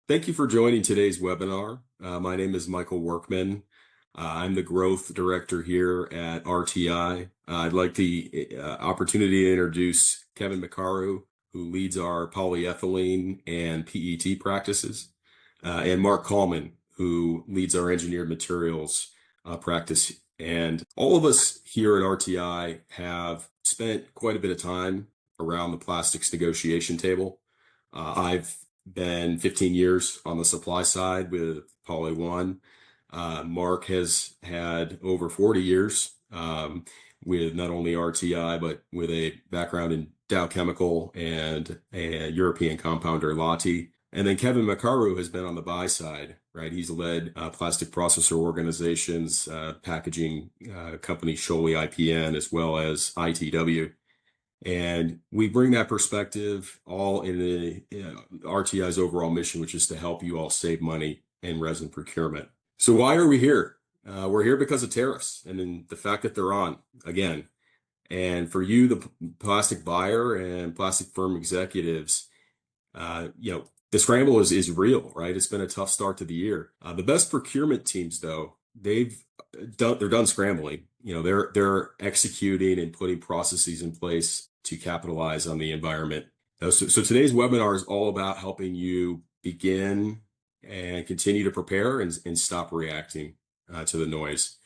Thank you for joining today's webinar. My name is Michael Workman. I'm the growth director here at RTI. I'd like the opportunity to introduce Kevin McCaru, who leads our polyethylene and PET practices, and Mark Coleman, who leads our engineered materials practice. And all of us here at RTI have spent quite a bit of time around the plastics negotiation table. I've been 15 years on the supply side with Poly One. Mark has had over 40 years with not only RTI, but with a background in Dow Chemical and a European compounder, Lati. And then Kevin McCaru has been on the buy side, right? He's led plastic processor organizations, packaging company Scholle IPN, as well as ITW. And we bring that perspective all in the RTI's overall mission, which is to help you all save money in resin procurement. So why are we here? We're here because of tariffs and then the fact that they're on again. And for you, the plastic buyer and plastic firm executives, the scramble is real, right? It's been a tough start to the year. The best procurement teams, though, they're done scrambling. They're executing and putting processes in place to capitalize on the environment. So today's webinar is all about helping you begin and continue to prepare and stop reacting to the noise.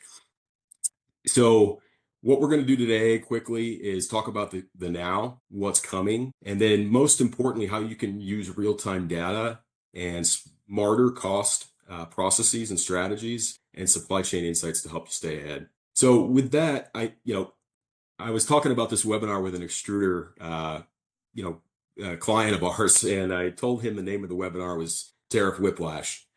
So what we're going to do today quickly is talk about the now, what's coming, and then most importantly, how you can use real-time data and smarter cost processes and strategies and supply chain insights to help you stay ahead. So with that, I was talking about this webinar with an extruder, client of ours, and I told him the name of the webinar was Tariff Whiplash.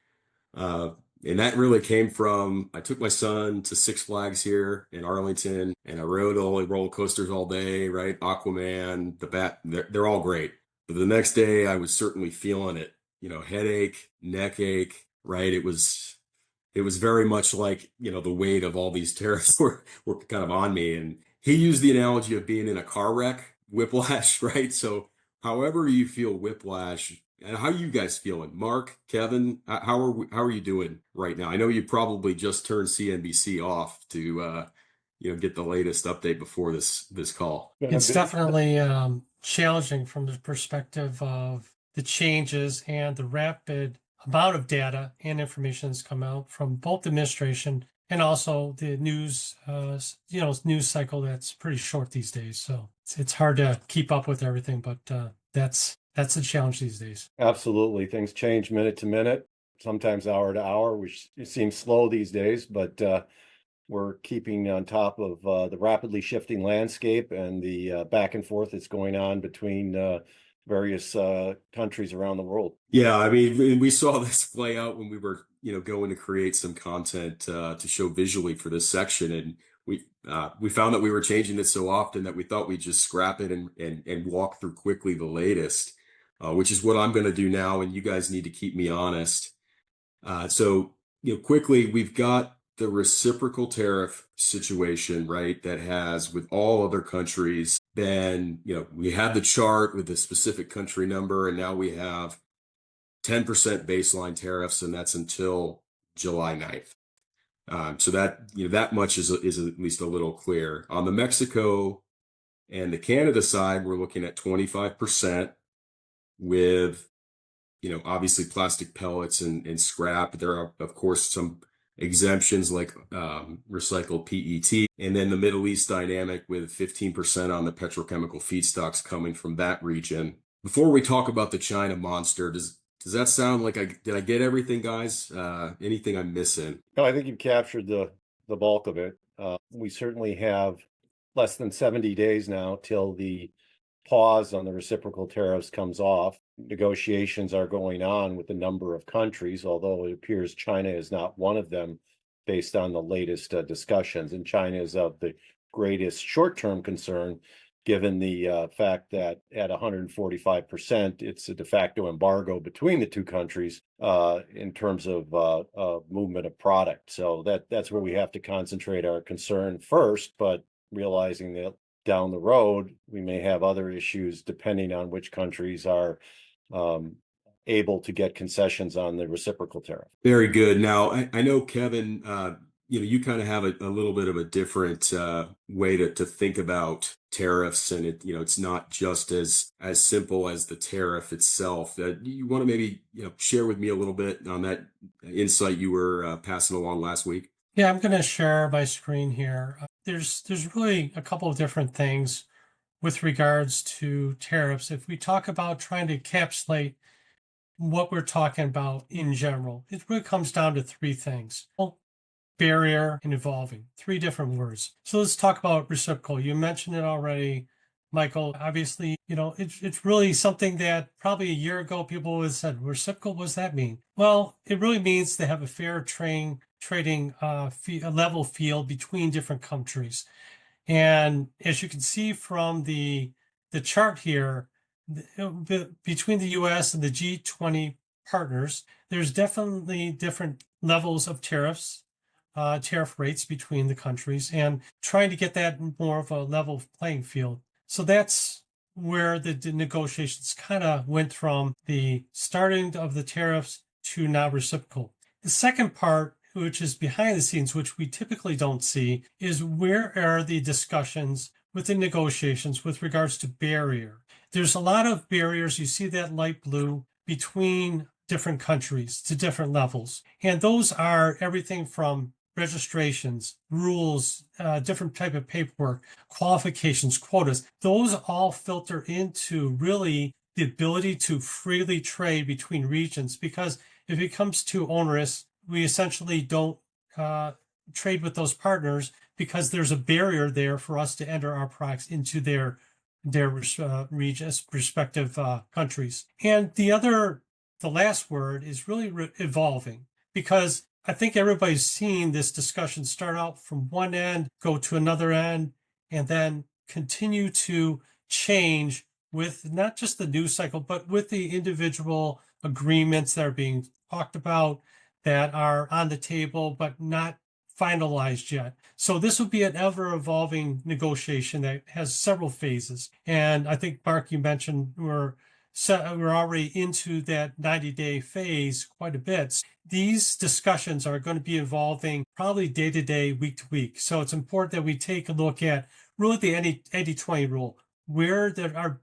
And that really came from, I took my son to Six Flags here in Arlington, and I rode all the roller coasters all day, right? Aquaman, the Bat, they're all great. But the next day I was certainly feeling it, headache, neck ache, right? It was very much like, the weight of all these tariffs were kind of on me. And he used the analogy of being in a car wreck, whiplash, right? So however you feel whiplash, and how are you guys feeling? Mark, Kevin, how are you doing right now? I know you probably just turned CNBC off to get the latest update before this call. It's definitely challenging from the perspective of the changes and the rapid amount of data and information that's come out from both the administration and also the news, news cycle that's pretty short these days. So it's hard to keep up with everything, but that's the challenge these days. Absolutely. Things change minute to minute, sometimes hour to hour, which it seems slow these days, but we're keeping on top of the rapidly shifting landscape and the back and forth that's going on between various countries around the world. Yeah, I mean, we saw this play out when we were, going to create some content to show visually for this section, and we found that we were changing it so often that we thought we'd just scrap it and walk through quickly the latest, which is what I'm going to do now, and you guys need to keep me honest. So quickly, we've got the reciprocal tariff situation, right, that has with all other countries been, we had the chart with the specific country number, and now we have 10% baseline tariffs, and that's until July 9th. So that much is at least a little clear. On the Mexico and the Canada side, we're looking at 25% with, obviously plastic pellets and scrap. There are, of course, some exemptions like recycled PET, and then the Middle East dynamic with 15% on the petrochemical feedstocks coming from that region. Before we talk about the China monster, does that sound like did I get everything, guys? Anything I'm missing? No, I think you've captured the bulk of it. We certainly have less than 70 days now till the pause on the reciprocal tariffs comes off. Negotiations are going on with a number of countries, although it appears China is not one of them based on the latest discussions. And China is of the greatest short-term concern, given the fact that at 145%, it's a de facto embargo between the two countries in terms of movement of product. So that's where we have to concentrate our concern first, but realizing that down the road, we may have other issues depending on which countries are able to get concessions on the reciprocal tariff. Very good. Now, I know, Kevin, you kind of have a little bit of a different way to think about tariffs, and it's not just as simple as the tariff itself. You want to maybe share with me a little bit on that insight you were passing along last week? Yeah, I'm going to share my screen here. There's really a couple of different things with regards to tariffs. If we talk about trying to encapsulate what we're talking about in general, it really comes down to three things: barrier and evolving, three different words. So let's talk about reciprocal. You mentioned it already, Michael. Obviously, it's really something that probably a year ago people would have said, reciprocal, what does that mean? Well, it really means to have a fair trading level field between different countries. And as you can see from the chart here, between the US and the G20 partners, there's definitely different levels of tariff rates between the countries, and trying to get that more of a level playing field. So that's where the negotiations kind of went from the starting of the tariffs to now reciprocal. The second part, which is behind the scenes, which we typically don't see, is where are the discussions within negotiations with regards to barrier. There's a lot of barriers. You see that light blue between different countries to different levels. And those are everything from registrations, rules, different type of paperwork, qualifications, quotas. Those all filter into really the ability to freely trade between regions, because if it comes to onerous, we essentially don't trade with those partners because there's a barrier there for us to enter our products into their regions, respective countries. And the last word is really evolving, because I think everybody's seen this discussion start out from one end, go to another end, and then continue to change with not just the news cycle, but with the individual agreements that are being talked about, that are on the table, but not finalized yet. So this will be an ever-evolving negotiation that has several phases. And I think, Mark, you mentioned we're already into that 90-day phase quite a bit. These discussions are going to be evolving probably day to day, week to week. So it's important that we take a look at really the 80-20 rule, where there are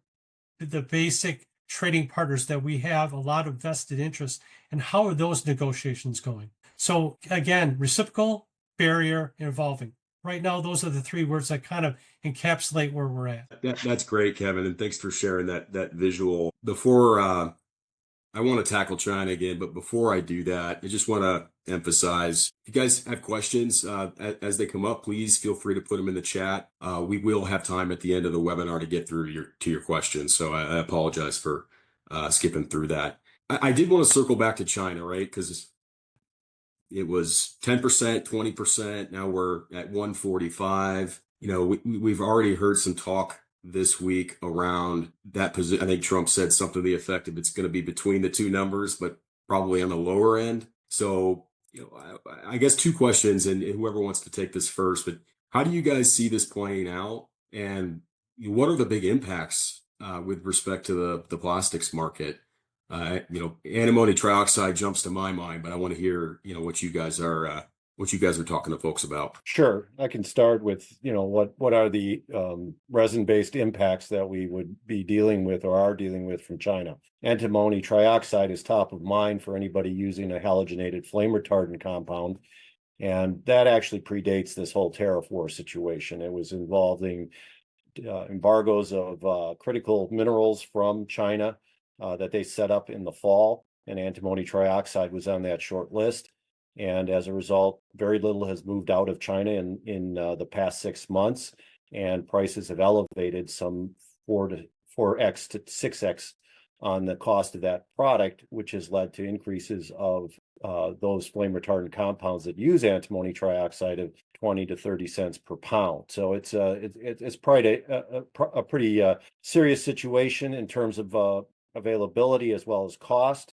the basic trading partners that we have a lot of vested interest, and how are those negotiations going? So again, reciprocal, barrier, and evolving. Right now, those are the three words that kind of encapsulate where we're at. That's great, Kevin, and thanks for sharing that visual. Before I want to tackle China again, but before I do that, I just want to emphasize, if you guys have questions as they come up, please feel free to put them in the chat. We will have time at the end of the webinar to get through to your questions, so I apologize for skipping through that. I did want to circle back to China, right? Because it was 10%, 20%. Now we're at 145. We've already heard some talk this week around that position. I think Trump said something to the effect of it's going to be between the two numbers, but probably on the lower end. So, I guess two questions, and whoever wants to take this first, but how do you guys see this playing out? And what are the big impacts with respect to the plastics market? Antimony trioxide jumps to my mind, but I want to hear, what you guys are talking to folks about. Sure. I can start with, what are the resin-based impacts that we would be dealing with or are dealing with from China. Antimony trioxide is top of mind for anybody using a halogenated flame retardant compound. And that actually predates this whole tariff war situation. It was involving embargoes of critical minerals from China that they set up in the fall, and antimony trioxide was on that short list. And as a result, very little has moved out of China in the past 6 months, and prices have elevated some 4x to 6x on the cost of that product, which has led to increases of those flame retardant compounds that use antimony trioxide of 20 to 30 cents per pound. So it's probably a pretty serious situation in terms of availability as well as cost.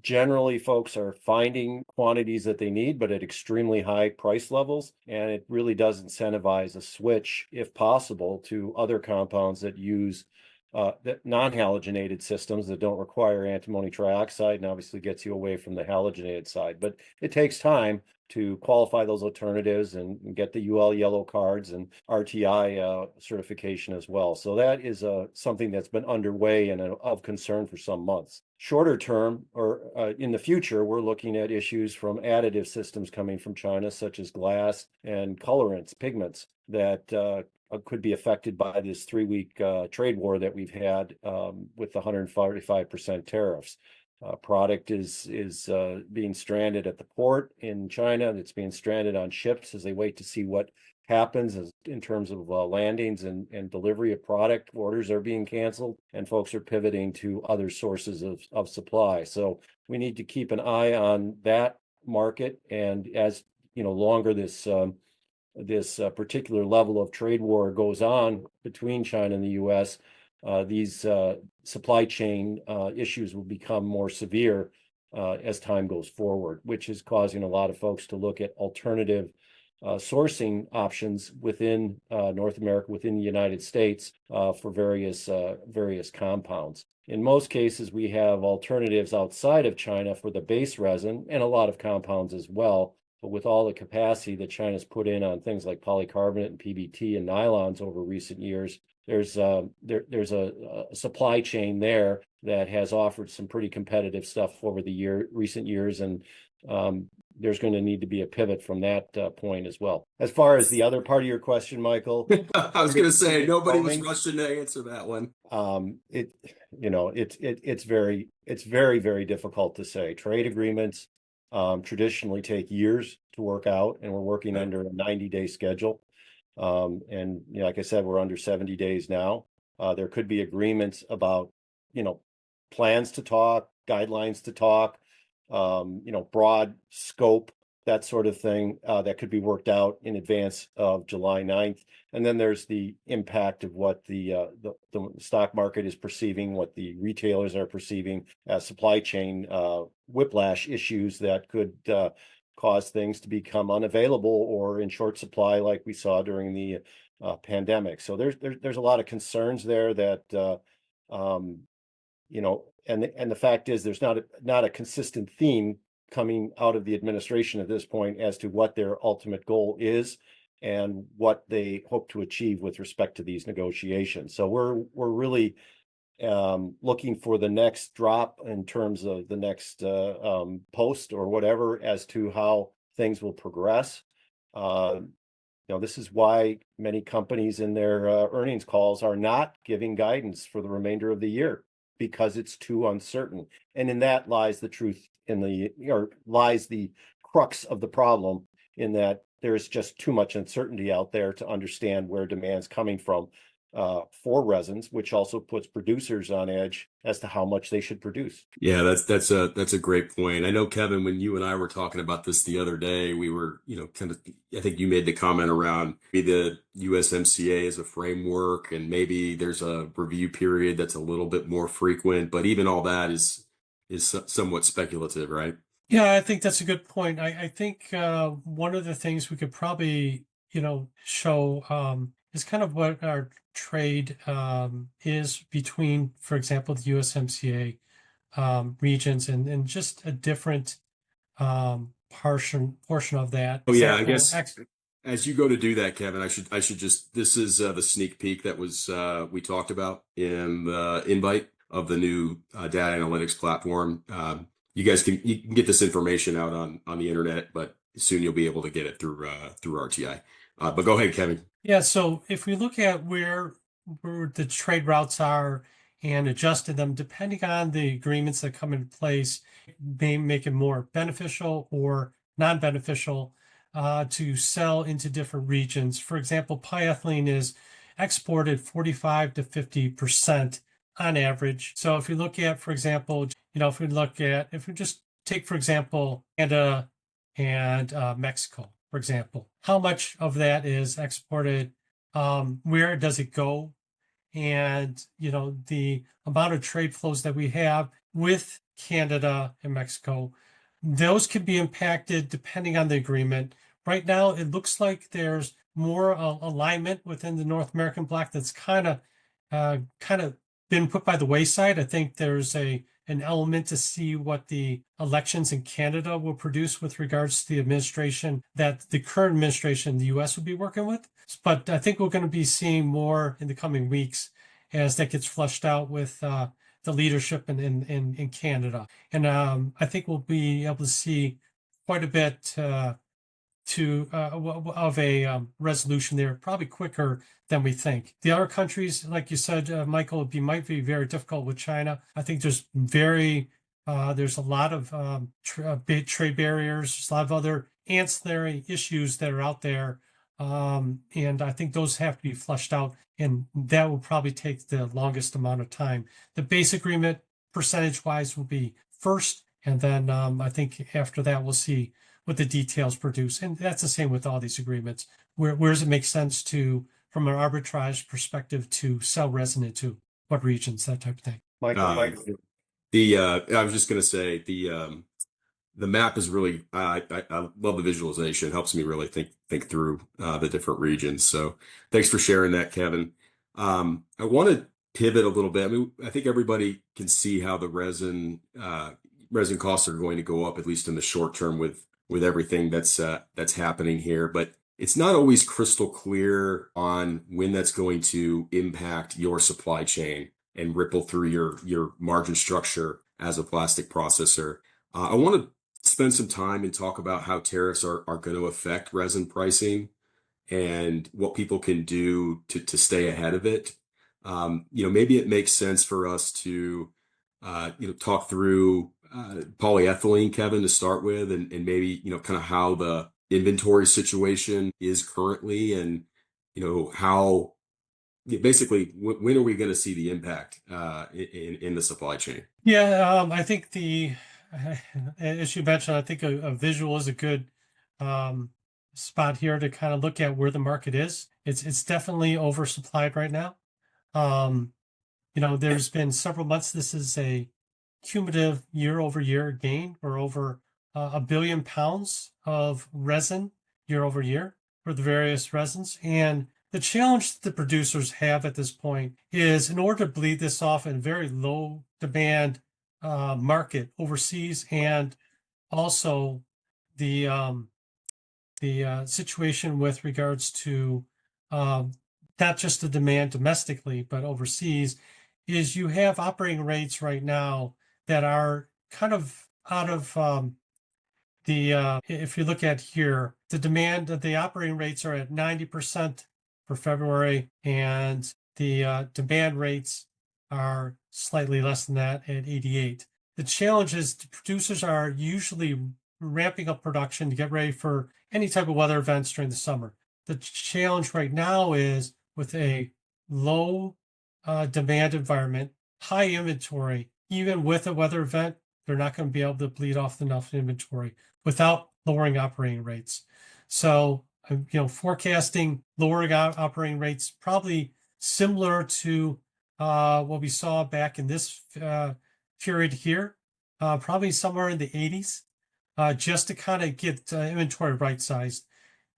Generally, folks are finding quantities that they need, but at extremely high price levels, and it really does incentivize a switch, if possible, to other compounds that use that non-halogenated systems that don't require antimony trioxide, and obviously gets you away from the halogenated side. But it takes time to qualify those alternatives and get the UL yellow cards and RTI certification as well. So that is something that's been underway and of concern for some months. Shorter term, or in the future, we're looking at issues from additive systems coming from China, such as glass and colorants, pigments, that could be affected by this 3-week trade war that we've had with the 145% tariffs. Product is being stranded at the port in China. It's being stranded on ships as they wait to see what happens in terms of landings and delivery of product. Orders are being canceled, and folks are pivoting to other sources of supply. So we need to keep an eye on that market, and as longer this particular level of trade war goes on between China and the U.S., these supply chain issues will become more severe as time goes forward, which is causing a lot of folks to look at alternative sourcing options within North America, within the United States, for various compounds. In most cases, we have alternatives outside of China for the base resin and a lot of compounds as well. But with all the capacity that China's put in on things like polycarbonate and PBT and nylons over recent years, there's a supply chain there that has offered some pretty competitive stuff over the recent years, and there's going to need to be a pivot from that point as well. As far as the other part of your question, Michael, I was going to say nobody was rushing to answer that one. It's very, very difficult to say. Trade agreements traditionally take years to work out, and we're working under a 90-day schedule. And like I said, we're under 70 days now. There could be agreements about, plans to talk, guidelines to talk, broad scope, that sort of thing, that could be worked out in advance of July 9th. And then there's the impact of what the stock market is perceiving, what the retailers are perceiving as supply chain whiplash issues that could cause things to become unavailable or in short supply, like we saw during the pandemic. So there's a lot of concerns there that and the fact is there's not a consistent theme coming out of the administration at this point as to what their ultimate goal is and what they hope to achieve with respect to these negotiations. So we're really looking for the next drop in terms of the next post or whatever as to how things will progress. This is why many companies in their earnings calls are not giving guidance for the remainder of the year, because it's too uncertain. And in that lies the truth, lies the crux of the problem, in that there's just too much uncertainty out there to understand where demand's coming from for resins, which also puts producers on edge as to how much they should produce. Yeah, that's a great point. I know, Kevin, when you and I were talking about this the other day, we were, I think you made the comment around maybe the USMCA as a framework, and maybe there's a review period that's a little bit more frequent, but even all that is somewhat speculative, right? Yeah, I think that's a good point. I think one of the things we could probably, show is kind of what our trade is between, for example, the USMCA regions and just a different portion of that. Oh yeah, I guess as you go to do that, Kevin, I should just, this is the sneak peek that was we talked about in the invite of the new data analytics platform. You can get this information out on the internet, but soon you'll be able to get it through RTI. But go ahead, Kevin. Yeah, so if we look at where the trade routes are and adjusted them depending on the agreements that come into place, may make it more beneficial or non-beneficial to sell into different regions. For example, polyethylene is exported 45 to 50% on average. So if you look at, for example, if we just take, for example, Canada and Mexico, for example, how much of that is exported? Where does it go? And, the amount of trade flows that we have with Canada and Mexico, those could be impacted depending on the agreement. Right now, it looks like there's more alignment within the North American bloc that's kind of been put by the wayside. I think there's an element to see what the elections in Canada will produce with regards to the administration that the current administration in the US would be working with. But I think we're going to be seeing more in the coming weeks as that gets flushed out with the leadership in Canada. And I think we'll be able to see quite a bit of a resolution there, probably quicker than we think. The other countries, like you said, Michael, might be very difficult with China. I think there's a lot of big trade barriers. There's a lot of other ancillary issues that are out there. And I think those have to be flushed out, and that will probably take the longest amount of time. The base agreement, percentage-wise, will be first, and then I think after that we'll see what the details produce. And that's the same with all these agreements. Where does it make sense to, from an arbitrage perspective, to sell resin into what regions, that type of thing? Michael, I was just going to say the map is really I love the visualization. It helps me really think through the different regions. So thanks for sharing that, Kevin. I want to pivot a little bit. I mean, I think everybody can see how the resin costs are going to go up, at least in the short term, with everything that's happening here. But it's not always crystal clear on when that's going to impact your supply chain and ripple through your margin structure as a plastic processor. I want to spend some time and talk about how tariffs are going to affect resin pricing and what people can do to stay ahead of it. Maybe it makes sense for us to talk through polyethylene, Kevin, to start with, and maybe kind of how the inventory situation is currently, and how basically when are we going to see the impact in the supply chain? Yeah, I think as you mentioned, I think a visual is a good spot here to kind of look at where the market is. It's definitely oversupplied right now. There's been several months. This is a cumulative year-over-year gain for over 1 billion pounds of resin year over year for the various resins. And the challenge that the producers have at this point is, in order to bleed this off in a very low demand market overseas, and also the situation with regards to not just the demand domestically but overseas, is you have operating rates right now that are kind of out of if you look at here, the operating rates are at 90% for February, and the demand rates are slightly less than that at 88. The challenge is the producers are usually ramping up production to get ready for any type of weather events during the summer. The challenge right now is with a low demand environment, high inventory. Even with a weather event, they're not going to be able to bleed off enough inventory without lowering operating rates. So, forecasting lowering operating rates probably similar to what we saw back in this period here, probably somewhere in the 80s, just to kind of get inventory right-sized.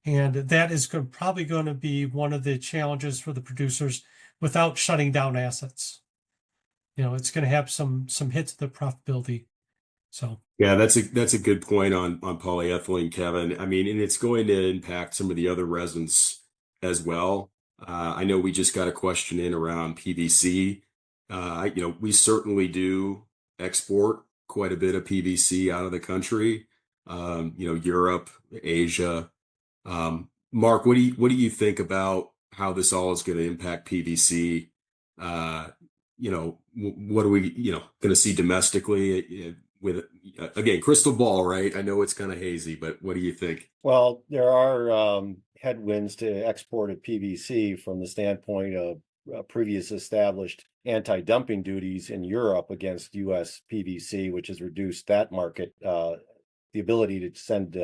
And that is probably going to be one of the challenges for the producers without shutting down assets. It's going to have some hits to the profitability. So Yeah, that's a good point on polyethylene, Kevin. I mean, and it's going to impact some of the other resins as well. I know we just got a question in around PVC. We certainly do export quite a bit of PVC out of the country. Europe, Asia. Mark, what do you think about how this all is going to impact PVC? What are we, going to see domestically with, again, crystal ball, right? I know it's kind of hazy, but what do you think? Well, there are headwinds to exported PVC from the standpoint of previous established anti-dumping duties in Europe against U.S. PVC, which has reduced that market, the ability to send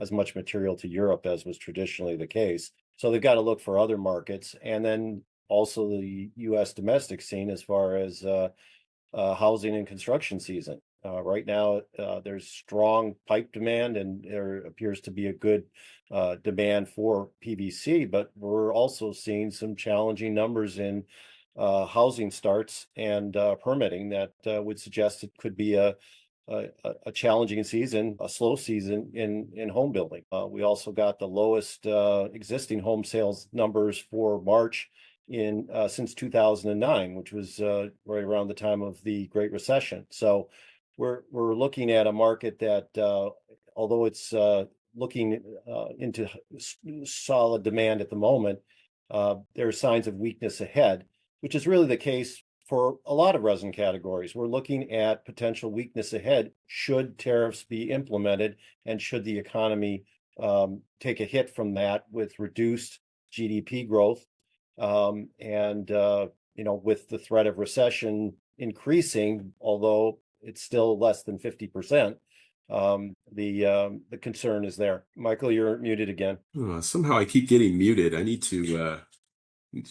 as much material to Europe as was traditionally the case. So they've got to look for other markets, and then also the U.S. domestic scene as far as housing and construction season. Right now, there's strong pipe demand, and there appears to be a good demand for PVC, but we're also seeing some challenging numbers in housing starts and permitting that would suggest it could be a challenging season, a slow season in home building. We also got the lowest existing home sales numbers for March in since 2009, which was right around the time of the Great Recession. So we're looking at a market that, although it's looking into solid demand at the moment, there are signs of weakness ahead, which is really the case for a lot of resin categories. We're looking at potential weakness ahead should tariffs be implemented and should the economy take a hit from that with reduced GDP growth. With the threat of recession increasing, although it's still less than 50%, the concern is there. Michael, you're muted again. Somehow I keep getting muted. I need to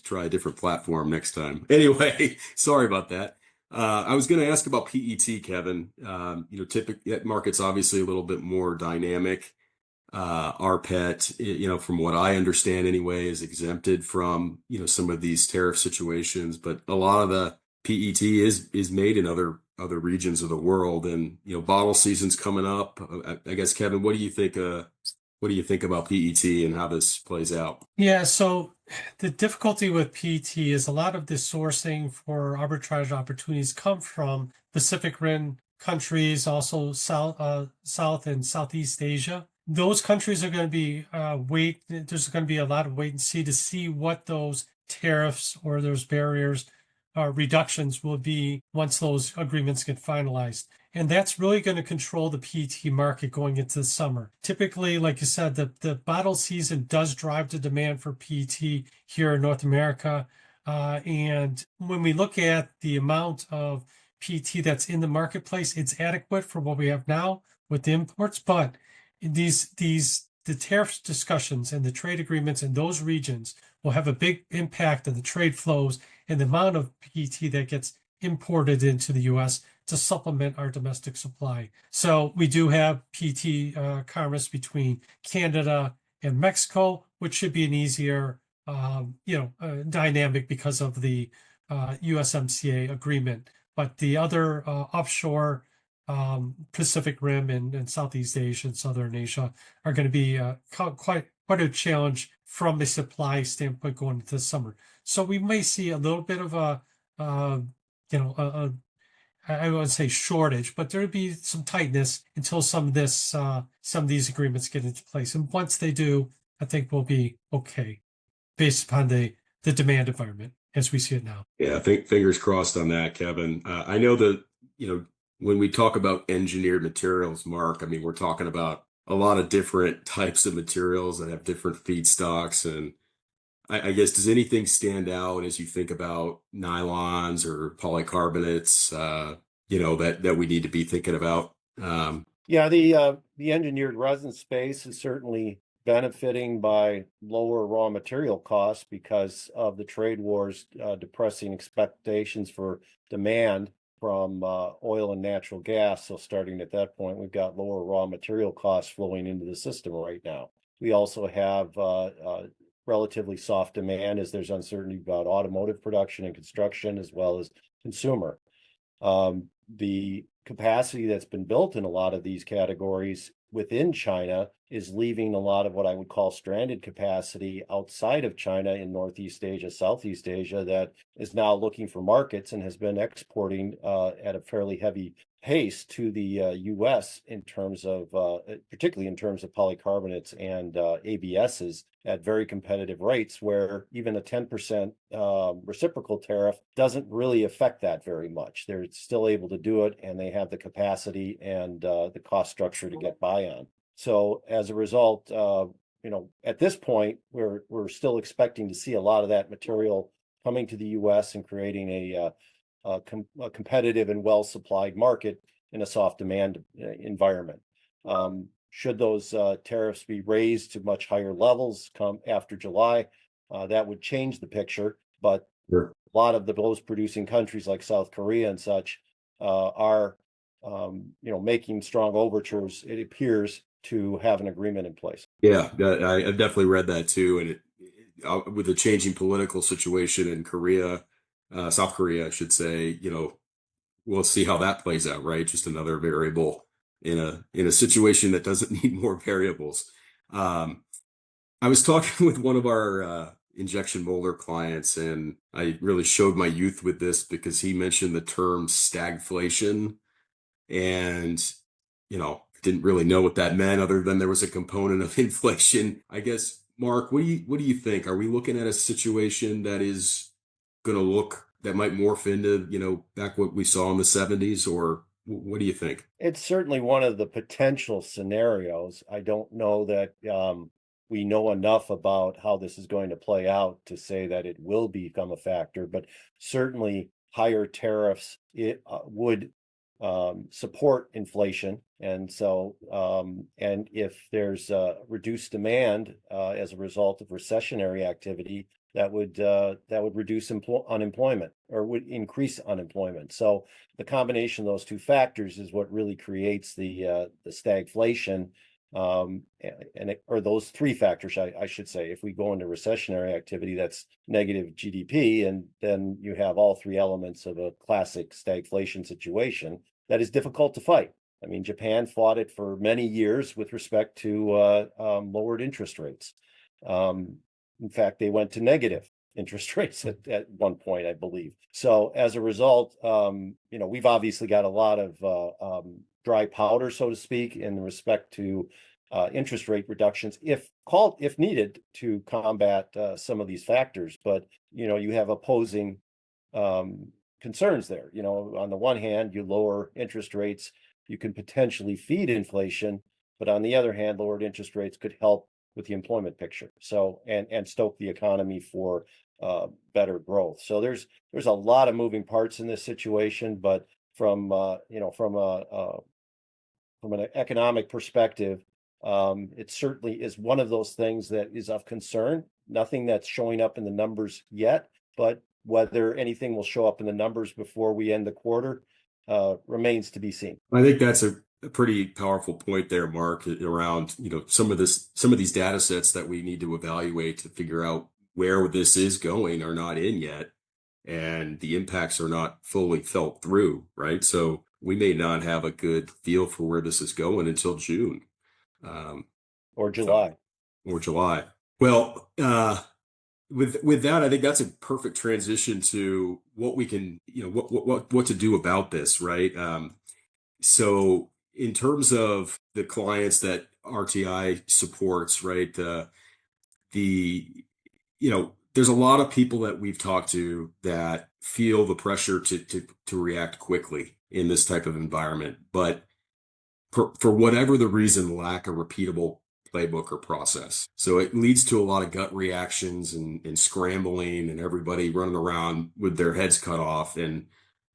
try a different platform next time. Anyway, sorry about that. I was going to ask about PET, Kevin. Typically that market's obviously a little bit more dynamic. rPET, from what I understand anyway, is exempted from, some of these tariff situations, but a lot of the PET is made in other regions of the world, and bottle season's coming up. I guess, Kevin, what do you think about PET and how this plays out? Yeah, so the difficulty with PET is a lot of the sourcing for arbitrage opportunities come from Pacific Rim countries, also South and Southeast Asia. Those countries are going to be there's going to be a lot of wait and see what those tariffs or those barriers reductions will be once those agreements get finalized. And that's really going to control the PET market going into the summer. Typically, like you said, the bottle season does drive the demand for PET here in North America. And when we look at the amount of PET that's in the marketplace, it's adequate for what we have now with the imports. But the tariff discussions and the trade agreements in those regions will have a big impact on the trade flows and the amount of PET that gets imported into the U.S. to supplement our domestic supply. So we do have PET commerce between Canada and Mexico, which should be an easier, dynamic because of the USMCA agreement. But the other offshore Pacific Rim and Southeast Asia and Southern Asia are going to be quite a challenge from a supply standpoint going into the summer. So we may see a little bit of I wouldn't say shortage, but there would be some tightness until some of these agreements get into place. And once they do, I think we'll be okay based upon the demand environment as we see it now. Yeah, I think fingers crossed on that, Kevin. I know that, when we talk about engineered materials, Mark, I mean, we're talking about a lot of different types of materials that have different feedstocks. And I guess, does anything stand out as you think about nylons or polycarbonates, that we need to be thinking about? The engineered resin space is certainly benefiting by lower raw material costs because of the trade wars depressing expectations for demand from oil and natural gas. So starting at that point, we've got lower raw material costs flowing into the system right now. We also have relatively soft demand as there's uncertainty about automotive production and construction as well as consumer. The capacity that's been built in a lot of these categories within China is leaving a lot of what I would call stranded capacity outside of China in Northeast Asia, Southeast Asia, that is now looking for markets and has been exporting at a fairly heavy pace to the U.S. in terms of, particularly in terms of polycarbonates and ABSs at very competitive rates, where even a 10% reciprocal tariff doesn't really affect that very much. They're still able to do it, and they have the capacity and the cost structure to get by on. So as a result, at this point, we're still expecting to see a lot of that material coming to the U.S. and creating a competitive and well-supplied market in a soft demand environment. Should those tariffs be raised to much higher levels come after July, that would change the picture. But Sure. A lot of those producing countries like South Korea and such are, making strong overtures, it appears, to have an agreement in place. Yeah, I've definitely read that too. And with the changing political situation in Korea, South Korea, I should say, we'll see how that plays out, right? Just another variable in a situation that doesn't need more variables. I was talking with one of our injection molder clients, and I really showed my youth with this because he mentioned the term stagflation, and didn't really know what that meant other than there was a component of inflation. I guess, Mark, what do you think? Are we looking at a situation that is going to look that might morph into, back what we saw in the 70s, or what do you think? It's certainly one of the potential scenarios. I don't know that we know enough about how this is going to play out to say that it will become a factor, but certainly higher tariffs would support inflation. And so, and if there's reduced demand as a result of recessionary activity, that would reduce unemployment, or would increase unemployment. So the combination of those two factors is what really creates the stagflation, or those three factors, I should say. If we go into recessionary activity, that's negative GDP, and then you have all three elements of a classic stagflation situation that is difficult to fight. I mean, Japan fought it for many years with respect to lowered interest rates. In fact, they went to negative interest rates at one point, I believe. So as a result, we've obviously got a lot of dry powder, so to speak, in respect to interest rate reductions, if needed, to combat some of these factors. But you have opposing concerns there. On the one hand, you lower interest rates, you can potentially feed inflation, but on the other hand, lowered interest rates could help with the employment picture. So and stoke the economy for better growth. So there's a lot of moving parts in this situation, but from an economic perspective, it certainly is one of those things that is of concern. Nothing that's showing up in the numbers yet, but whether anything will show up in the numbers before we end the quarter remains to be seen. I think that's a pretty powerful point there, Mark, around, some of these data sets that we need to evaluate to figure out where this is going are not in yet, and the impacts are not fully felt through, right? So we may not have a good feel for where this is going until June. Or July. Or July. Well, with that, I think that's a perfect transition to what we can, what to do about this, right? So in terms of the clients that RTI supports, right? There's a lot of people that we've talked to that feel the pressure to react quickly in this type of environment, but for whatever the reason, lack a repeatable playbook or process. So it leads to a lot of gut reactions and scrambling, and everybody running around with their heads cut off, and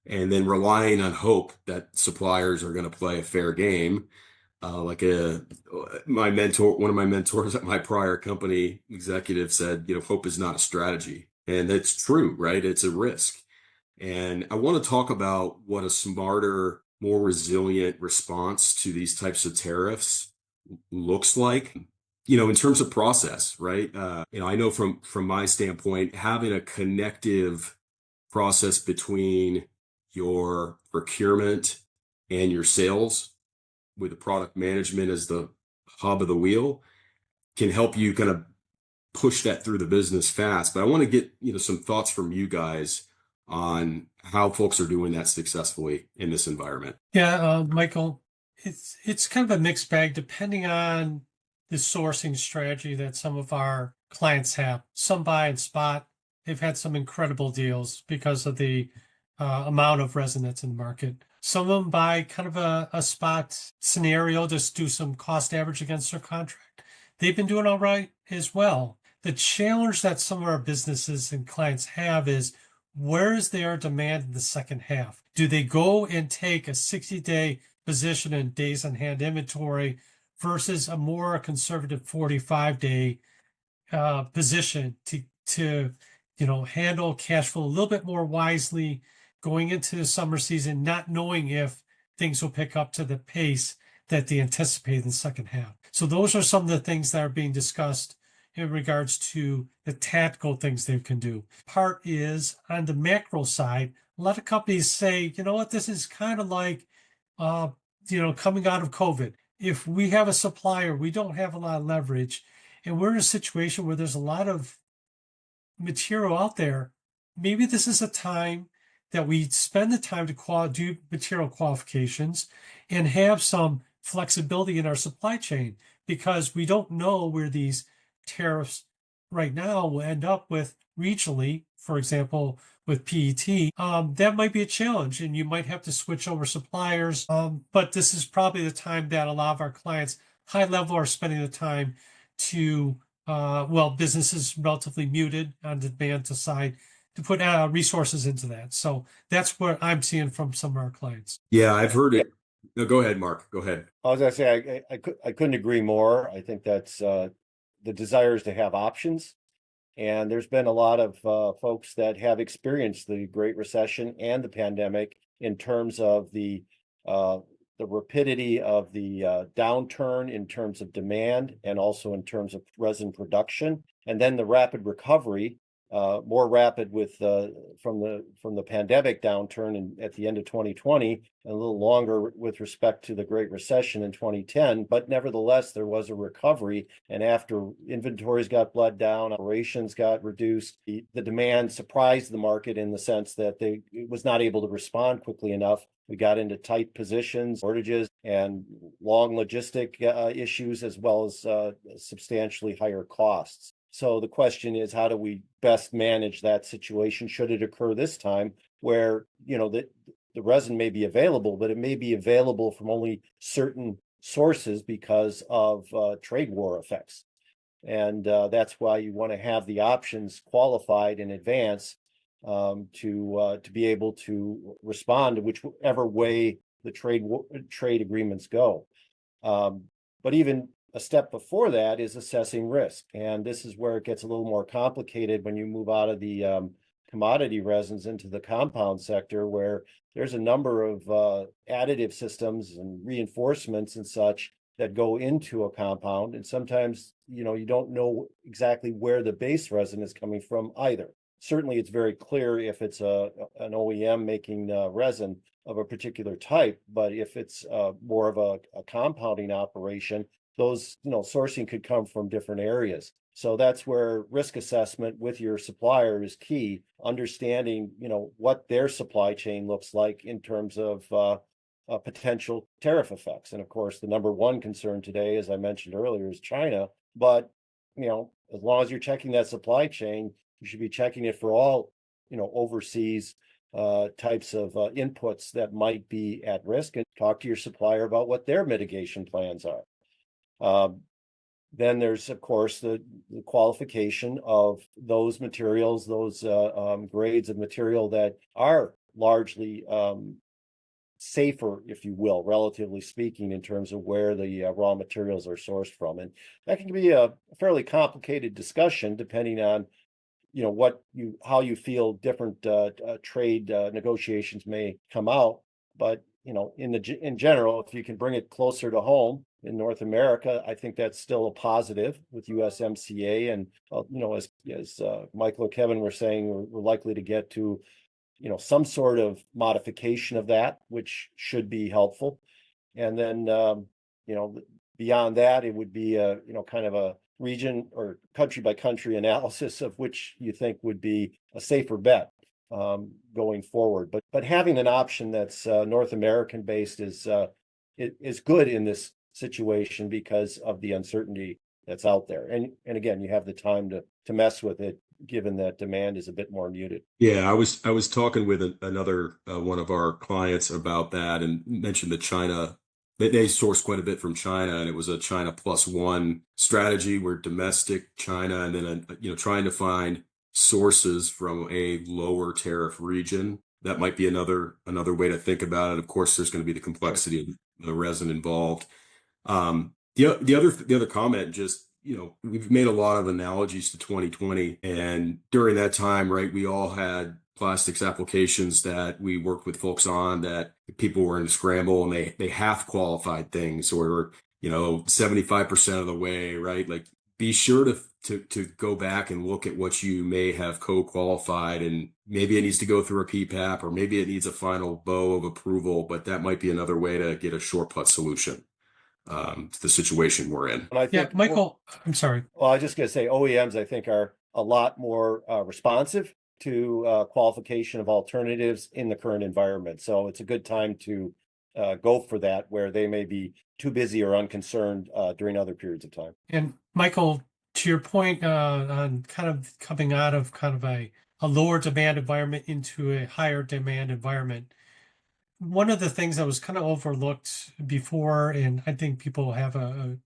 then relying on hope that suppliers are going to play a fair game. Like one of my mentors at my prior company executive said, hope is not a strategy. And that's true, right? It's a risk. And I want to talk about what a smarter, more resilient response to these types of tariffs looks like, in terms of process, right? I know from my standpoint, having a connective process between your procurement and your sales, with the product management as the hub of the wheel, can help you kind of push that through the business fast. But I want to get, some thoughts from you guys on how folks are doing that successfully in this environment. Yeah, Michael, it's kind of a mixed bag depending on the sourcing strategy that some of our clients have. Some buy and spot. They've had some incredible deals because of the amount of resin that's in the market. Some of them buy kind of a spot scenario, just do some cost average against their contract. They've been doing all right as well. The challenge that some of our businesses and clients have is, where is their demand in the second half? Do they go and take a 60-day position in days on hand inventory versus a more conservative 45-day position to handle cash flow a little bit more wisely going into the summer season, not knowing if things will pick up to the pace that they anticipate in the second half? So those are some of the things that are being discussed in regards to the tactical things they can do. Part is on the macro side, a lot of companies say, you know what, this is kind of like, coming out of COVID. If we have a supplier, we don't have a lot of leverage, and we're in a situation where there's a lot of material out there. Maybe this is a time that we spend the time to do material qualifications and have some flexibility in our supply chain, because we don't know where these tariffs right now will end up with regionally. For example, with PET, that might be a challenge, and you might have to switch over suppliers. But this is probably the time that a lot of our clients, high level, are spending the time to business is relatively muted on the demand side, to put resources into that. So that's what I'm seeing from some of our clients. Yeah, I've heard it. No, go ahead, Mark. Go ahead. I was gonna say I couldn't agree more. I think that's the desire is to have options, and there's been a lot of folks that have experienced the Great Recession and the pandemic in terms of the rapidity of the downturn in terms of demand and also in terms of resin production, and then the rapid recovery, more rapid with from the pandemic downturn at the end of 2020, and a little longer with respect to the Great Recession in 2010. But nevertheless, there was a recovery, and after inventories got bled down, operations got reduced, the demand surprised the market in the sense that it was not able to respond quickly enough. We got into tight positions, shortages, and long logistic issues, as well as substantially higher costs. So the question is, how do we best manage that situation should it occur this time, where the resin may be available, but it may be available from only certain sources because of trade war effects. And that's why you want to have the options qualified in advance to be able to respond to whichever way the trade agreements go. But even a step before that is assessing risk, and this is where it gets a little more complicated when you move out of the commodity resins into the compound sector, where there's a number of additive systems and reinforcements and such that go into a compound, and sometimes you don't know exactly where the base resin is coming from either. Certainly, it's very clear if it's an OEM making resin of a particular type, but if it's more of a compounding operation, those sourcing could come from different areas. So that's where risk assessment with your supplier is key. Understanding what their supply chain looks like in terms of potential tariff effects. And of course, the number one concern today, as I mentioned earlier, is China. But as long as you're checking that supply chain, you should be checking it for all overseas types of inputs that might be at risk, and talk to your supplier about what their mitigation plans are. Then there's, of course, the qualification of those materials, those grades of material that are largely safer, if you will, relatively speaking, in terms of where the raw materials are sourced from. And that can be a fairly complicated discussion depending on how you feel different trade negotiations may come out. But in general, if you can bring it closer to home in North America, I think that's still a positive with USMCA. And as Michael or Kevin were saying, we're likely to get to some sort of modification of that, which should be helpful. And then beyond that, it would be kind of a region or country by country analysis of which you think would be a safer bet going forward. But having an option that's North American based is good in this situation because of the uncertainty that's out there. And again, you have the time to mess with it, given that demand is a bit more muted. Yeah, I was talking with another one of our clients about that, and mentioned that China, they source quite a bit from China, and it was a China plus one strategy where domestic China, and then trying to find sources from a lower tariff region. That might be another way to think about it. Of course, there's going to be the complexity of the resin involved. The other comment, just we've made a lot of analogies to 2020, and during that time, right, we all had plastics applications that we worked with folks on that people were in a scramble, and they half qualified things, or 75% of the way, right? Like be sure to go back and look at what you may have co-qualified, and maybe it needs to go through a PPAP, or maybe it needs a final bow of approval, but that might be another way to get a short putt solution to the situation we're in. And I Yeah, think, Michael, I'm sorry. well, I was just going to say OEMs, I think, are a lot more responsive to qualification of alternatives in the current environment. So it's a good time to go for that, where they may be too busy or unconcerned during other periods of time. And Michael, to your point on kind of coming out of kind of a lower demand environment into a higher demand environment, one of the things that was kind of overlooked before, and I think people have an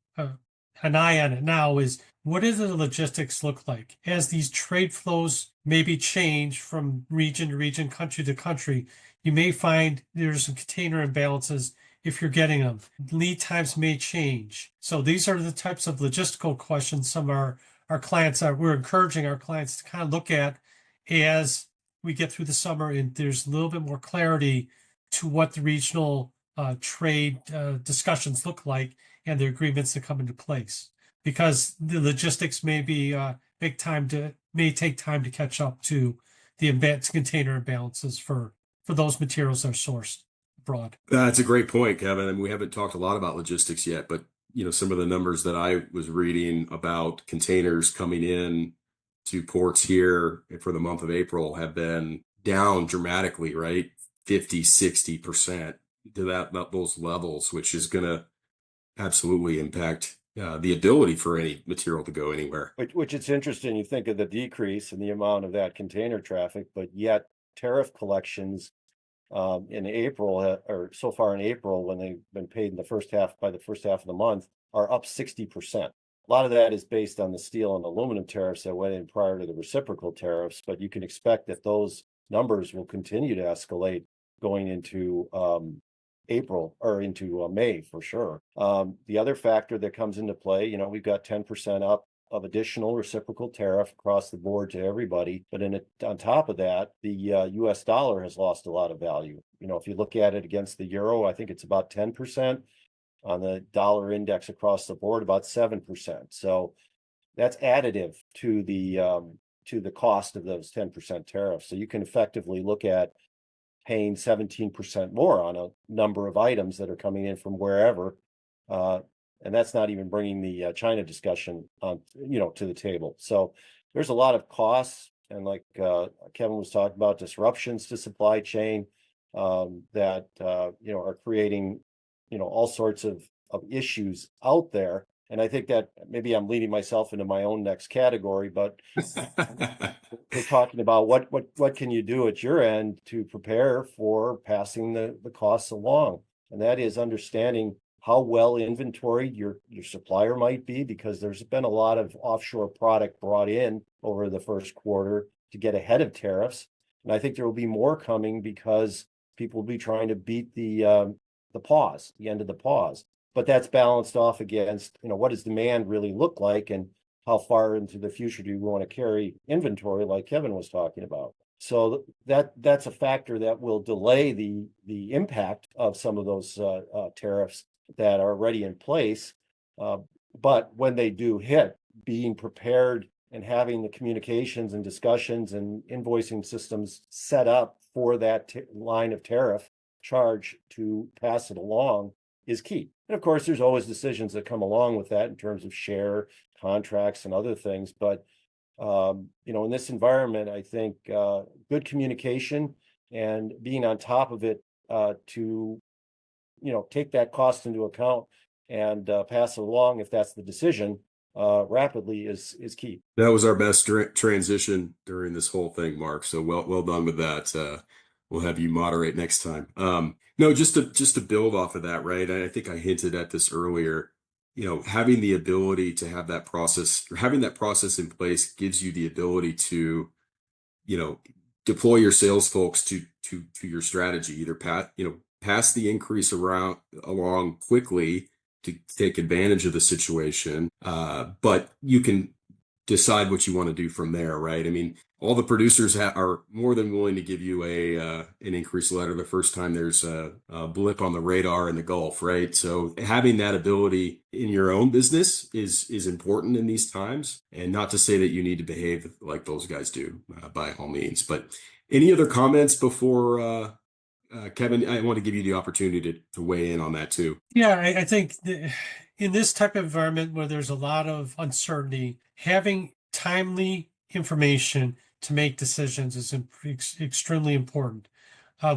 eye on it now, is what does the logistics look like as these trade flows maybe change from region to region, country to country? You may find there's some container imbalances if you're getting them. Lead times may change. So these are the types of logistical questions some of our clients we're encouraging our clients to kind of look at as we get through the summer, and there's a little bit more clarity to what the regional trade discussions look like and the agreements that come into place, because the logistics may be may take time to catch up to the container imbalances for those materials that are sourced abroad. That's a great point, Kevin. And we haven't talked a lot about logistics yet, but some of the numbers that I was reading about containers coming in to ports here for the month of April have been down dramatically, right? 50, 60% to those levels, which is going to absolutely impact the ability for any material to go anywhere. Which it's interesting. You think of the decrease in the amount of that container traffic, but yet tariff collections in April, or so far in April, when they've been paid in the first half of the month, are up 60%. A lot of that is based on the steel and aluminum tariffs that went in prior to the reciprocal tariffs, but you can expect that those numbers will continue to escalate going into April or into May for sure. The other factor that comes into play, we've got 10% up of additional reciprocal tariff across the board to everybody. But on top of that, the US dollar has lost a lot of value. If you look at it against the euro, I think it's about 10%. On the dollar index across the board, about 7%. So that's additive to the cost of those 10% tariffs. So you can effectively look at paying 17% more on a number of items that are coming in from wherever. And that's not even bringing the China discussion on, to the table. So there's a lot of costs, and like Kevin was talking about, disruptions to supply chain that are creating all sorts of issues out there. And I think that maybe I'm leading myself into my own next category, but we're talking about what can you do at your end to prepare for passing the costs along, and that is understanding how well inventoried your supplier might be, because there's been a lot of offshore product brought in over the first quarter to get ahead of tariffs, and I think there will be more coming because people will be trying to beat the end of the pause. But that's balanced off against, what does demand really look like, and how far into the future do you want to carry inventory, like Kevin was talking about. So that's a factor that will delay the impact of some of those tariffs that are already in place. But when they do hit, being prepared and having the communications and discussions and invoicing systems set up for that line of tariff charge to pass it along is key. And of course, there's always decisions that come along with that in terms of share contracts and other things. But in this environment, I think good communication and being on top of it to take that cost into account and pass it along if that's the decision rapidly is key. That was our best transition during this whole thing, Mark. So well done with that. We'll have you moderate next time. No, just to build off of that, right? I think I hinted at this earlier. Having the ability to have that process, or having that process in place, gives you the ability to, deploy your sales folks to your strategy. Either pass the increase along quickly to take advantage of the situation, but you can decide what you want to do from there, right? I mean, all the producers are more than willing to give you an increase letter the first time there's a blip on the radar in the Gulf, right? So having that ability in your own business is important in these times, and not to say that you need to behave like those guys do, by all means. But any other comments before Kevin? I want to give you the opportunity to weigh in on that too. Yeah, I think in this type of environment where there's a lot of uncertainty, having timely information to make decisions is extremely important,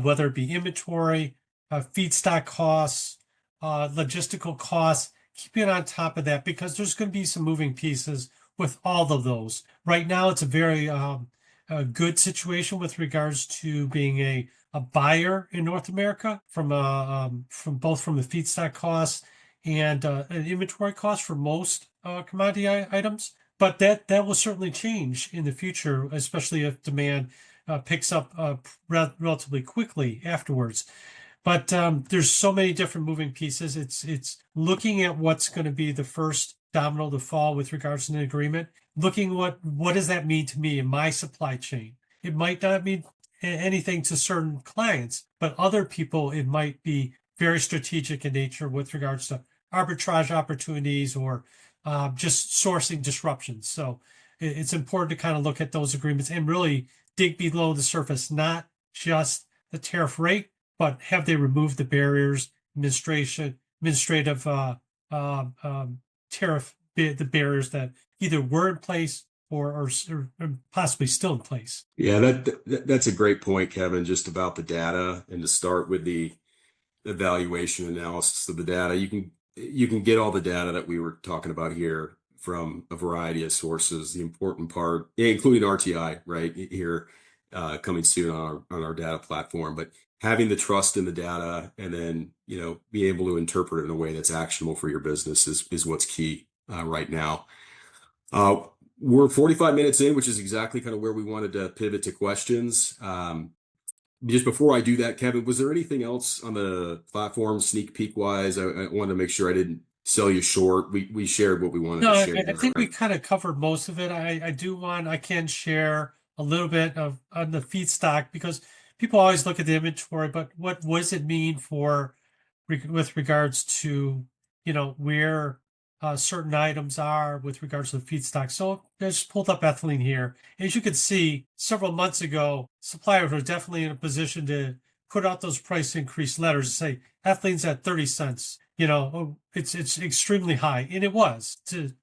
whether it be inventory, feedstock costs, logistical costs, keeping on top of that because there's going to be some moving pieces with all of those. Right now, it's a very a good situation with regards to being a buyer in North America from both from the feedstock costs and an inventory cost for most commodity items. But that will certainly change in the future, especially if demand picks up relatively quickly afterwards. But there's so many different moving pieces. It's looking at what's going to be the first domino to fall with regards to an agreement. Looking what does that mean to me in my supply chain? It might not mean anything to certain clients, but other people it might be very strategic in nature with regards to arbitrage opportunities or just sourcing disruptions. So it's important to kind of look at those agreements and really dig below the surface, not just the tariff rate, but have they removed the barriers, administrative tariff, the barriers that either were in place or possibly still in place. Yeah, that's a great point, Kevin, just about the data, and to start with the evaluation analysis of the data. You can get all the data that we were talking about here from a variety of sources. The important part, including RTI, right here, coming soon on our data platform, but having the trust in the data and then be able to interpret it in a way that's actionable for your business is what's key right now. We're 45 minutes in, which is exactly kind of where we wanted to pivot to questions. Just before I do that, Kevin, was there anything else on the platform sneak peek wise? I wanted to make sure I didn't sell you short. We shared what we wanted No, to share. I think we kind of covered most of it. I can share a little bit of on the feedstock because people always look at the inventory, but what does it mean for with regards to where certain items are with regards to the feedstock. So I just pulled up ethylene here. As you can see, several months ago, suppliers were definitely in a position to put out those price increase letters and say ethylene's at 30 cents. It's extremely high, and it was and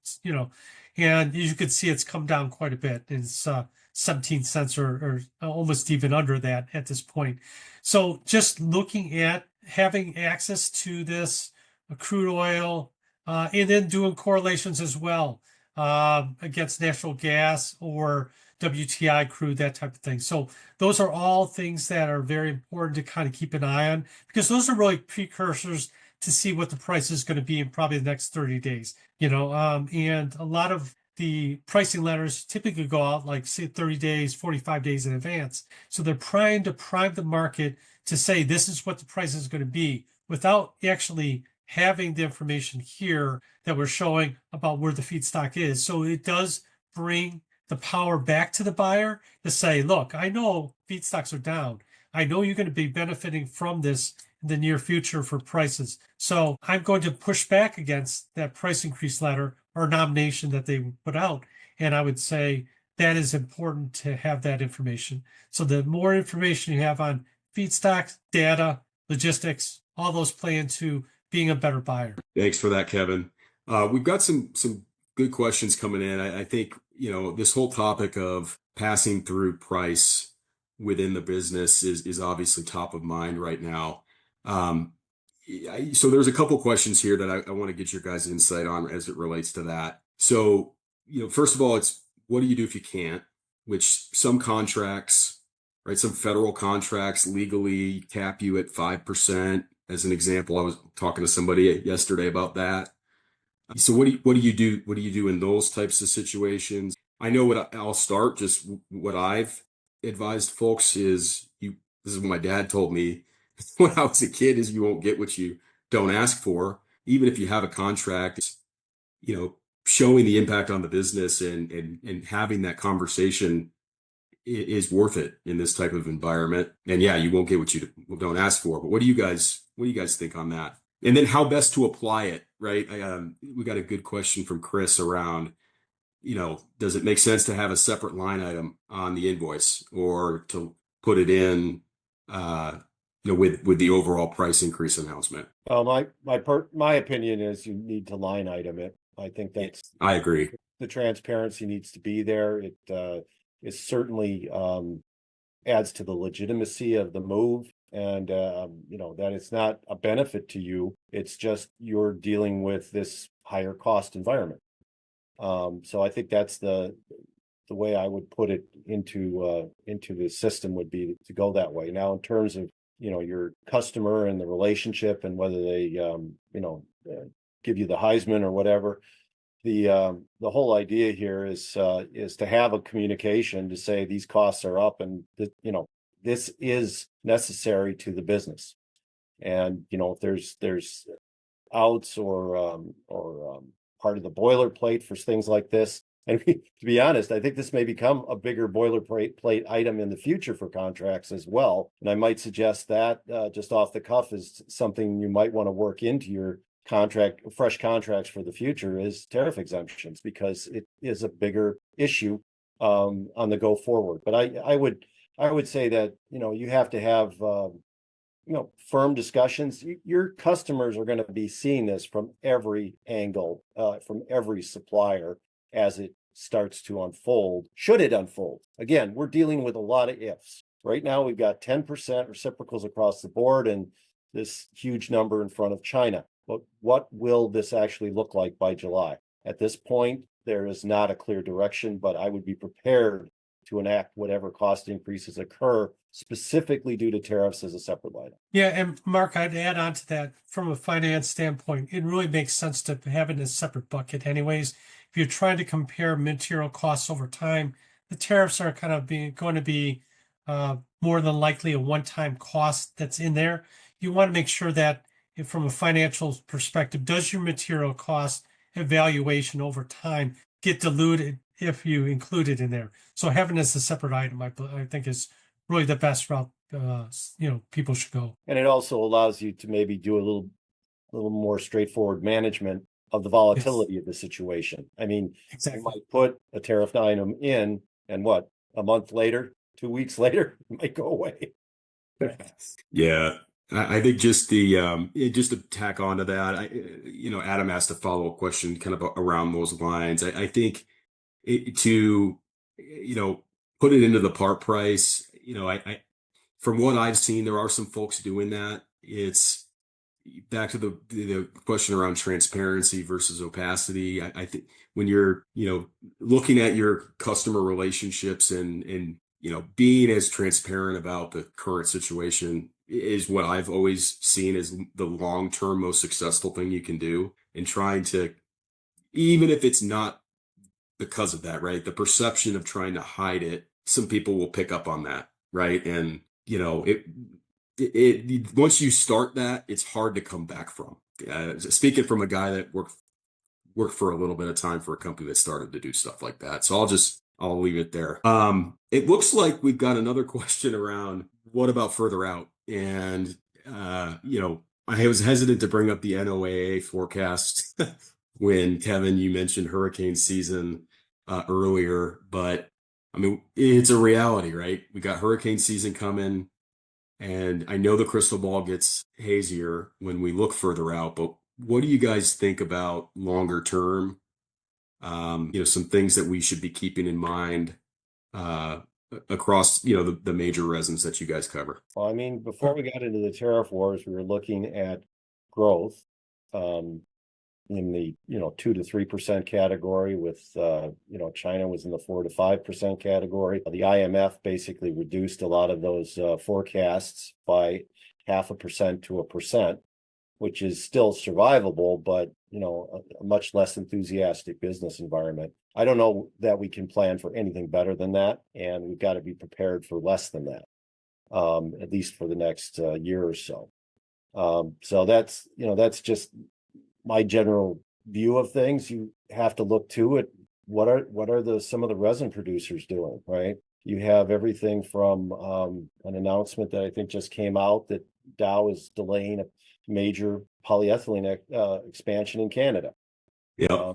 as you can see, it's come down quite a bit. It's 17 cents or almost even under that at this point. So just looking at having access to this crude oil, and then doing correlations as well against natural gas or WTI crude, that type of thing. So those are all things that are very important to kind of keep an eye on because those are really precursors to see what the price is going to be in probably the next 30 days. And a lot of the pricing letters typically go out like say 30 days, 45 days in advance. So they're trying to prime the market to say this is what the price is going to be without actually having the information here that we're showing about where the feedstock is. So it does bring the power back to the buyer to say, look, I know feedstocks are down. I know you're going to be benefiting from this in the near future for prices. So I'm going to push back against that price increase letter or nomination that they put out. And I would say that is important to have that information. So the more information you have on feedstocks, data, logistics, all those play into being a better buyer. Thanks for that, Kevin. We've got some good questions coming in. I think this whole topic of passing through price within the business is obviously top of mind right now. So there's a couple questions here that I want to get your guys' insight on as it relates to that. So first of all, it's what do you do if you can't? Which some contracts, right? Some federal contracts legally cap you at 5%. As an example, I was talking to somebody yesterday about that. So what do you do? What do you do in those types of situations? I know I'll start just what I've advised folks is this is what my dad told me when I was a kid is you won't get what you don't ask for. Even if you have a contract, showing the impact on the business and having that conversation is worth it in this type of environment. And yeah, you won't get what you don't ask for. But what do you guys think on that? And then how best to apply it, right? We got a good question from Chris around, does it make sense to have a separate line item on the invoice or to put it in, with the overall price increase announcement? My opinion is you need to line item it. I think that's I agree. the transparency needs to be there. It certainly adds to the legitimacy of the move, and that it's not a benefit to you. It's just you're dealing with this higher cost environment. So I think that's the way I would put it into the system would be to go that way. Now, in terms of your customer and the relationship and whether they give you the Heisman or whatever, the whole idea here is to have a communication to say these costs are up and this is necessary to the business, and if there's outs or part of the boilerplate for things like this. And to be honest, I think this may become a bigger boilerplate item in the future for contracts as well. And I might suggest that just off the cuff is something you might want to work into your fresh contracts for the future is tariff exemptions, because it is a bigger issue on the go forward. But I would say that you have to have firm discussions. Your customers are going to be seeing this from every angle, from every supplier as it starts to unfold. Should it unfold? Again, we're dealing with a lot of ifs. Right now, we've got 10% reciprocals across the board and this huge number in front of China. But what will this actually look like by July? At this point, there is not a clear direction, but I would be prepared to enact whatever cost increases occur specifically due to tariffs as a separate item. Yeah, and Mark, I'd add on to that from a finance standpoint. It really makes sense to have it in a separate bucket anyways. If you're trying to compare material costs over time, the tariffs are kind of going to be more than likely a one-time cost that's in there. You want to make sure that from a financial perspective, does your material cost evaluation over time get diluted if you include it in there? So having it as a separate item, I think is really the best route people should go. And it also allows you to maybe do a little more straightforward management of the volatility of the situation. I mean, exactly. You might put a tariff item in, and a month later, 2 weeks later, it might go away. Yeah. I think just just to tack onto that, Adam asked a follow-up question kind of around those lines. I think to put it into the part price, I from what I've seen, there are some folks doing that. It's back to the question around transparency versus opacity. I think when you're looking at your customer relationships and being as transparent about the current situation is what I've always seen as the long-term most successful thing you can do, and trying to, even if it's not because of that, right? The perception of trying to hide it, some people will pick up on that, right? And it once you start that, it's hard to come back from. Speaking from a guy that worked for a little bit of time for a company that started to do stuff like that. So I'll leave it there. It looks like we've got another question around what about further out? And I was hesitant to bring up the NOAA forecast when Kevin, you mentioned hurricane season earlier, but I mean, it's a reality, right? We got hurricane season coming, and I know the crystal ball gets hazier when we look further out, but what do you guys think about longer term? Some things that we should be keeping in mind across, the major resins that you guys cover. Well, I mean, before we got into the tariff wars, we were looking at growth in the 2 to 3% category, with China was in the 4 to 5% category. The IMF basically reduced a lot of those forecasts by 0.5% to 1%, which is still survivable, but a much less enthusiastic business environment. I don't know that we can plan for anything better than that, and we've got to be prepared for less than that, at least for the next year or so. So that's just my general view of things. You have to look to it. What are some of the resin producers doing, right? You have everything from an announcement that I think just came out that Dow is delaying a major polyethylene expansion in Canada. Yeah.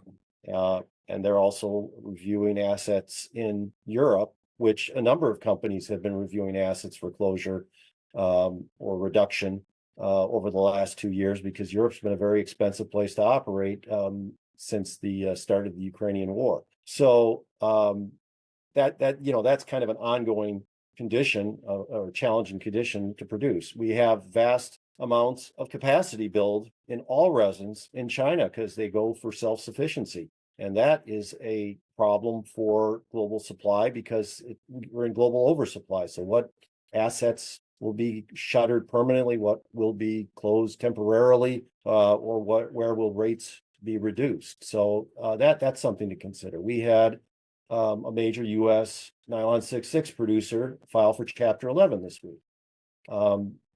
Um, and they're also reviewing assets in Europe, which a number of companies have been reviewing assets for closure or reduction over the last 2 years, because Europe's been a very expensive place to operate since the start of the Ukrainian war. So that's kind of an ongoing condition or challenging condition to produce. We have vast amounts of capacity build in all resins in China because they go for self-sufficiency. And that is a problem for global supply because we're in global oversupply. So what assets will be shuttered permanently? What will be closed temporarily? Or where will rates be reduced? So that's something to consider. We had a major U.S. nylon 6,6 producer file for Chapter 11 this week.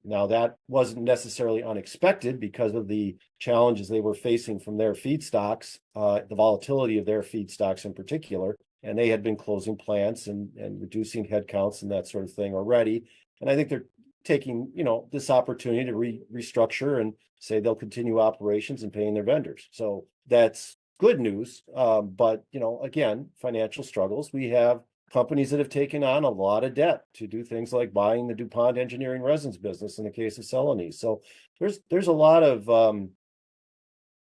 Now, that wasn't necessarily unexpected because of the challenges they were facing from their feedstocks, the volatility of their feedstocks in particular. And they had been closing plants and reducing headcounts and that sort of thing already. And I think they're taking, this opportunity to restructure and say they'll continue operations and paying their vendors. So that's good news. But, again, financial struggles. We have companies that have taken on a lot of debt to do things like buying the DuPont engineering resins business in the case of Celanese. So there's a lot of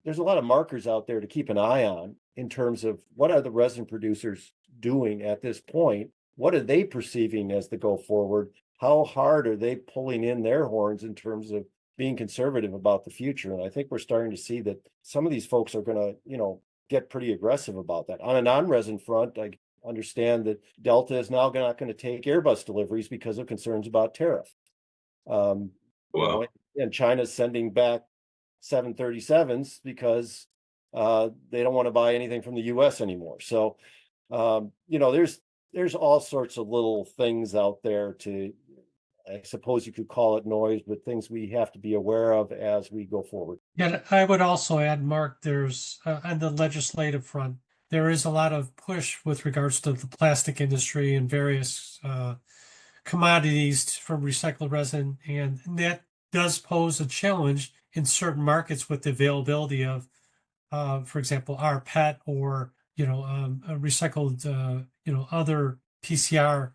markers out there to keep an eye on in terms of what are the resin producers doing at this point? What are they perceiving as the go forward? How hard are they pulling in their horns in terms of being conservative about the future? And I think we're starting to see that some of these folks are going to, get pretty aggressive about that. On a non-resin front, I understand that Delta is now not going to take Airbus deliveries because of concerns about tariff. Wow. And China's sending back 737s because they don't want to buy anything from the U.S. anymore. So, there's all sorts of little things out there to, I suppose you could call it noise, but things we have to be aware of as we go forward. Yeah, I would also add, Mark, there's on the legislative front, there is a lot of push with regards to the plastic industry and various commodities from recycled resin, and that does pose a challenge in certain markets with the availability of, for example, our PET or recycled, other PCR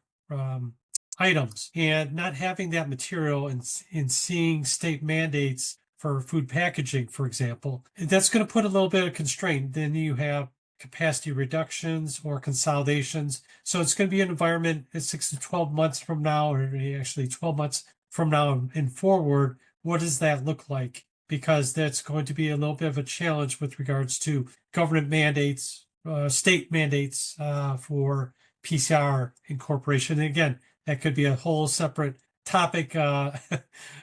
items, and not having that material and seeing state mandates for food packaging, for example, that's going to put a little bit of constraint. Then you have capacity reductions or consolidations. So it's going to be an environment 6 to 12 months from now, or actually 12 months from now and forward. What does that look like? Because that's going to be a little bit of a challenge with regards to government mandates, state mandates for PCR incorporation. And again, that could be a whole separate topic of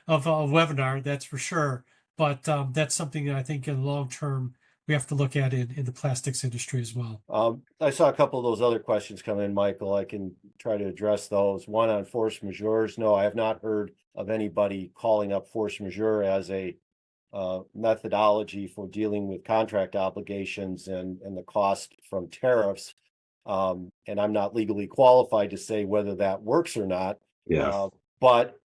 a webinar, that's for sure. But that's something that I think in the long term we have to look at in the plastics industry as well. I saw a couple of those other questions come in, Michael. I can try to address those. One on force majeures. No, I have not heard of anybody calling up force majeure as a methodology for dealing with contract obligations and the cost from tariffs. And I'm not legally qualified to say whether that works or not. Yeah. But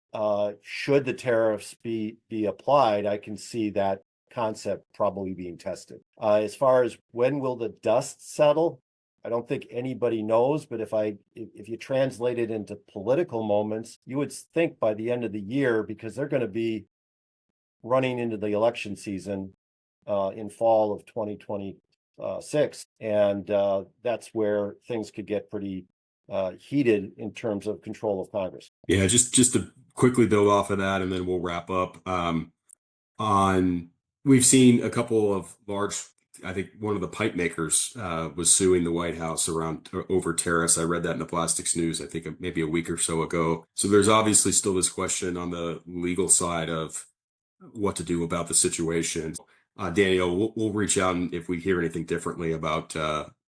should the tariffs be applied, I can see that concept probably being tested. As far as when will the dust settle, I don't think anybody knows, but if you translate it into political moments, you would think by the end of the year, because they're going to be running into the election season in fall of 2026. And that's where things could get pretty heated in terms of control of Congress. Yeah, just to quickly build off of that, and then we'll wrap up. We've seen a couple of large, I think one of the pipe makers was suing the White House over tariffs. I read that in the Plastics News, I think maybe a week or so ago. So there's obviously still this question on the legal side of what to do about the situation. Daniel, we'll reach out if we hear anything differently about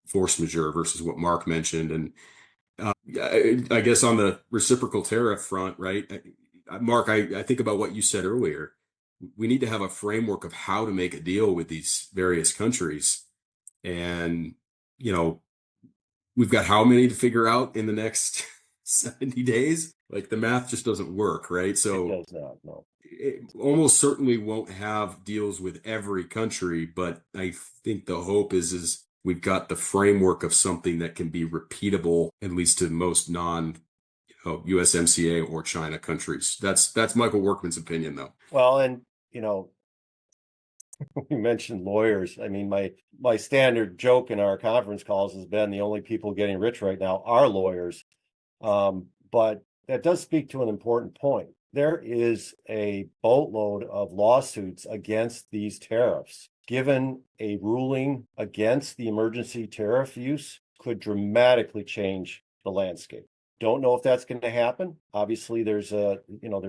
force majeure versus what Mark mentioned. And I guess on the reciprocal tariff front, right? Mark, I think about what you said earlier. We need to have a framework of how to make a deal with these various countries. And, we've got how many to figure out in the next 70 days? Like the math just doesn't work, right? It So does not, no. it almost certainly won't have deals with every country, but I think the hope is we've got the framework of something that can be repeatable, at least to most non USMCA or China countries. That's Michael Workman's opinion, though. Well, and you know, you mentioned lawyers. I mean, my standard joke in our conference calls has been the only people getting rich right now are lawyers. But that does speak to an important point. There is a boatload of lawsuits against these tariffs. Given a ruling against the emergency tariff use could dramatically change the landscape. Don't know if that's going to happen. Obviously, there's a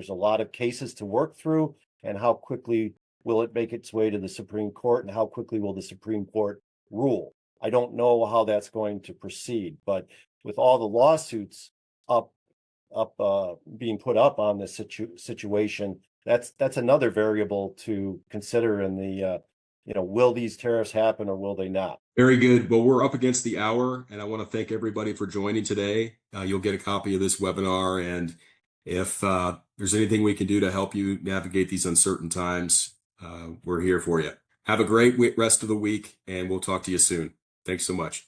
lot of cases to work through, and how quickly will it make its way to the Supreme Court, and how quickly will the Supreme Court rule? I don't know how that's going to proceed, but with all the lawsuits being put up on this situation, that's another variable to consider in the will these tariffs happen or will they not? Very good. Well, we're up against the hour, and I want to thank everybody for joining today. You'll get a copy of this webinar, and if there's anything we can do to help you navigate these uncertain times, we're here for you. Have a great rest of the week, and we'll talk to you soon. Thanks so much.